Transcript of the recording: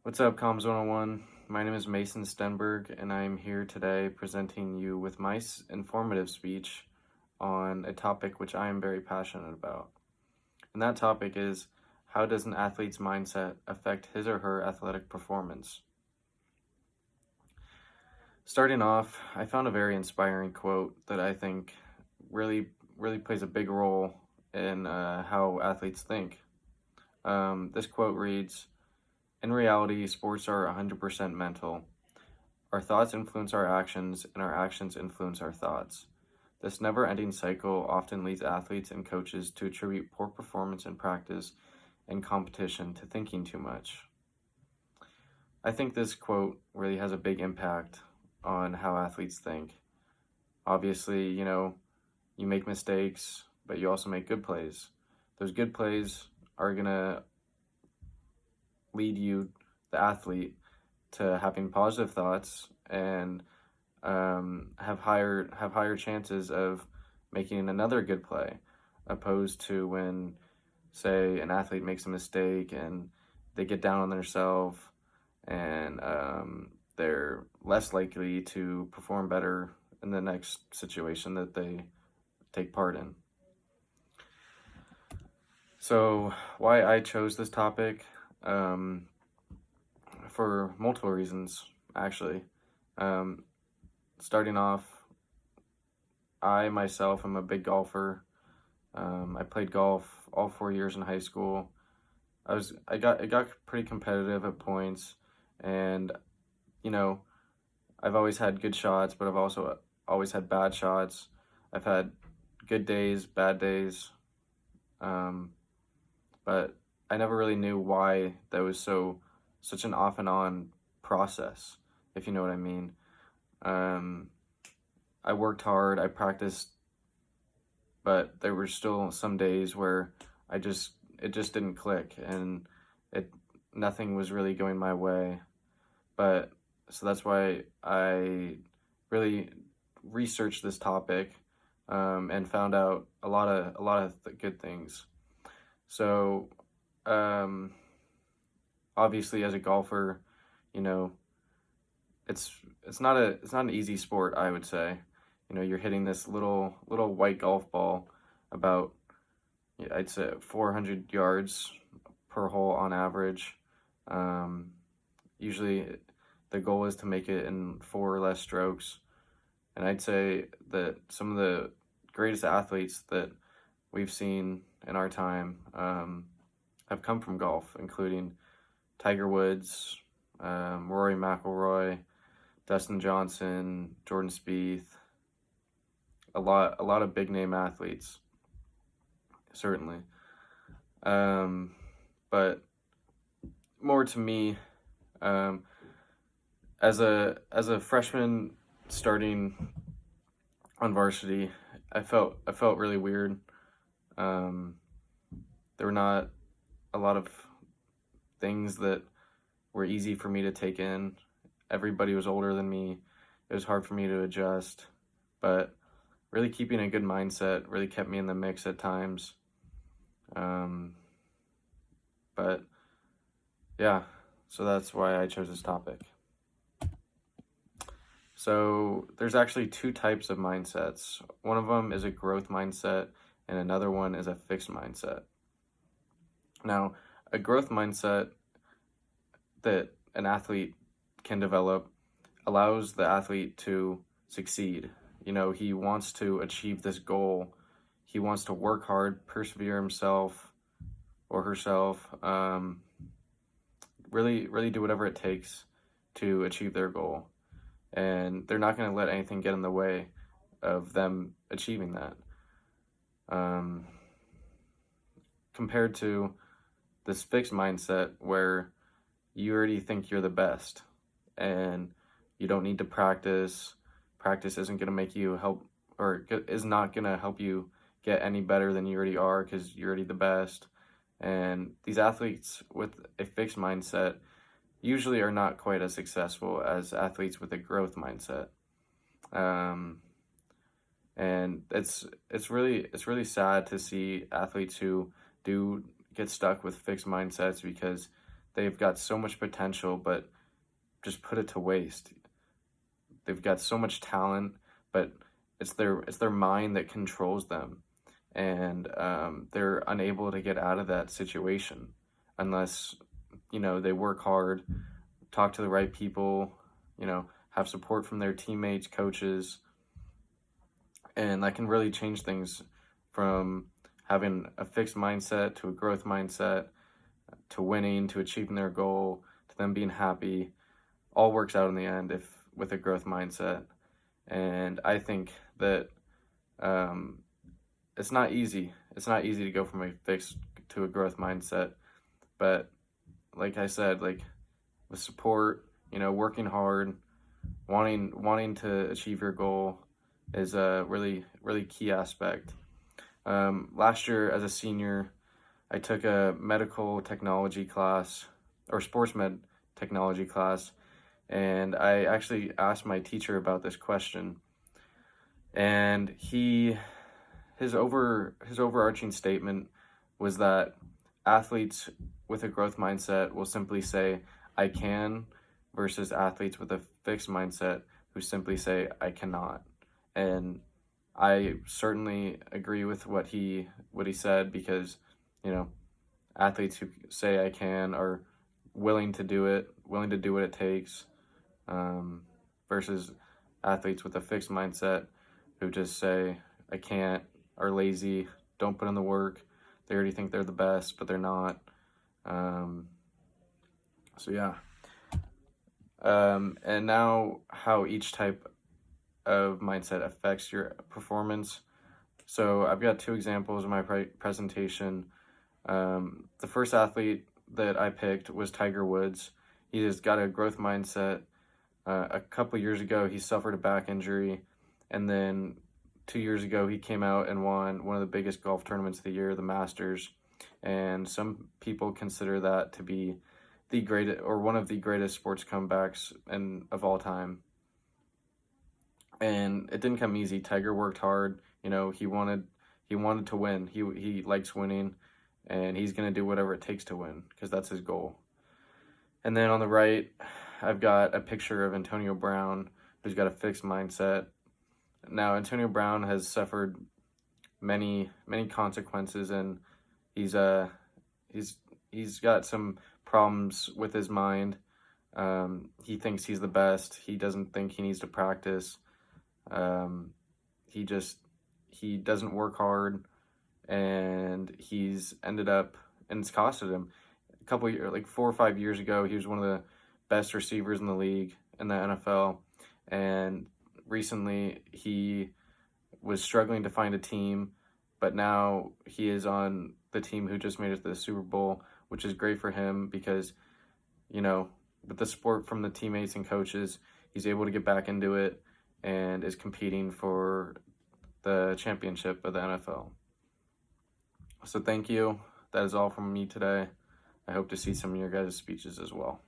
What's up, COMS 101? My name is Mason Stenberg, and I'm here today presenting you with my informative speech on a topic which I am very passionate about. And that topic is, how does an athlete's mindset affect his or her athletic performance? Starting off, I found a very inspiring quote that I think really plays a big role in how athletes think. This quote reads, "In reality, sports are 100% mental. Our thoughts influence our actions, and our actions influence our thoughts. This never-ending cycle often leads athletes and coaches to attribute poor performance in practice and competition to thinking too much." I think this quote really has a big impact on how athletes think. Obviously, you make mistakes, but you also make good plays. Those good plays are going to lead you, the athlete, to having positive thoughts and have higher chances of making another good play, opposed to when, say, an athlete makes a mistake and they get down on themselves and they're less likely to perform better in the next situation that they take part in. So why I chose this topic? For multiple reasons, actually. Starting off, I myself am a big golfer. I played golf all 4 years in high school. It got pretty competitive at points, and I've always had good shots, but I've also always had bad shots. I've had good days, bad days, but I never really knew why that was such an off and on process, if you know what I mean. I worked hard, I practiced, but there were still some days where it just didn't click, and nothing was really going my way. But so that's why I really researched this topic, and found out a lot of good things. So obviously, as a golfer, you know, it's not an easy sport, I would say. You're hitting this little white golf ball about, I'd say, 400 yards per hole on average. Usually the goal is to make it in 4 or less strokes. And I'd say that some of the greatest athletes that we've seen in our time have come from golf, including Tiger Woods, Rory McIlroy, Dustin Johnson, Jordan Spieth, a lot of big name athletes, certainly. But more to me, as a freshman starting on varsity, I felt really weird. There were not a lot of things that were easy for me to take in. Everybody was older than me. It was hard for me to adjust, but really keeping a good mindset really kept me in the mix at times. But yeah, so that's why I chose this topic. So there's actually 2 types of mindsets. One of them is a growth mindset, and another one is a fixed mindset. Now, a growth mindset that an athlete can develop allows the athlete to succeed. He wants to achieve this goal. He wants to work hard, persevere himself or herself, really do whatever it takes to achieve their goal. And they're not going to let anything get in the way of them achieving that. Compared to this fixed mindset where you already think you're the best and you don't need to practice. Practice isn't going to make you is not going to help you get any better than you already are, because you're already the best. And these athletes with a fixed mindset usually are not quite as successful as athletes with a growth mindset. And it's really sad to see athletes who do get stuck with fixed mindsets, because they've got so much potential, but just put it to waste. They've got so much talent, but it's their mind that controls them, and they're unable to get out of that situation unless they work hard, talk to the right people, have support from their teammates, coaches, and that can really change things from having a fixed mindset to a growth mindset to winning to achieving their goal to them being happy. All works out in the end if with a growth mindset. And I think that um, it's not easy. It's not easy to go from a fixed to a growth mindset. But like I said, like with support, working hard, wanting to achieve your goal is a really really key aspect. Last year as a senior, I took a medical technology class or sports med technology class, and I actually asked my teacher about this question, and his overarching statement was that athletes with a growth mindset will simply say I can, versus athletes with a fixed mindset who simply say I cannot. And I certainly agree with what he said, because you know athletes who say I can are willing to do it, willing to do what it takes, um, versus athletes with a fixed mindset who just say I can't, are lazy, don't put in the work. They already think they're the best, but they're not. Um, so yeah. And now how each type of mindset affects your performance. So I've got two examples in my presentation. The first athlete that I picked was Tiger Woods. He has got a growth mindset. A couple years ago, he suffered a back injury, and then 2 years ago, he came out and won one of the biggest golf tournaments of the year, the Masters. And some people consider that to be the greatest or one of the greatest sports comebacks of all time. And it didn't come easy. Tiger worked hard. He wanted to win. He likes winning, and he's gonna do whatever it takes to win because that's his goal. And then on the right, I've got a picture of Antonio Brown, who's got a fixed mindset. Now, Antonio Brown has suffered many consequences, and he's got some problems with his mind. He thinks he's the best. He doesn't think he needs to practice. He doesn't work hard, and he's ended up, and it's costed him. A couple years, like 4 or 5 years ago, he was one of the best receivers in the league in the NFL, and recently he was struggling to find a team, but now he is on the team who just made it to the Super Bowl, which is great for him because, with the support from the teammates and coaches, he's able to get back into it and is competing for the championship of the NFL. So thank you. That is all from me today. I hope to see some of your guys' speeches as well.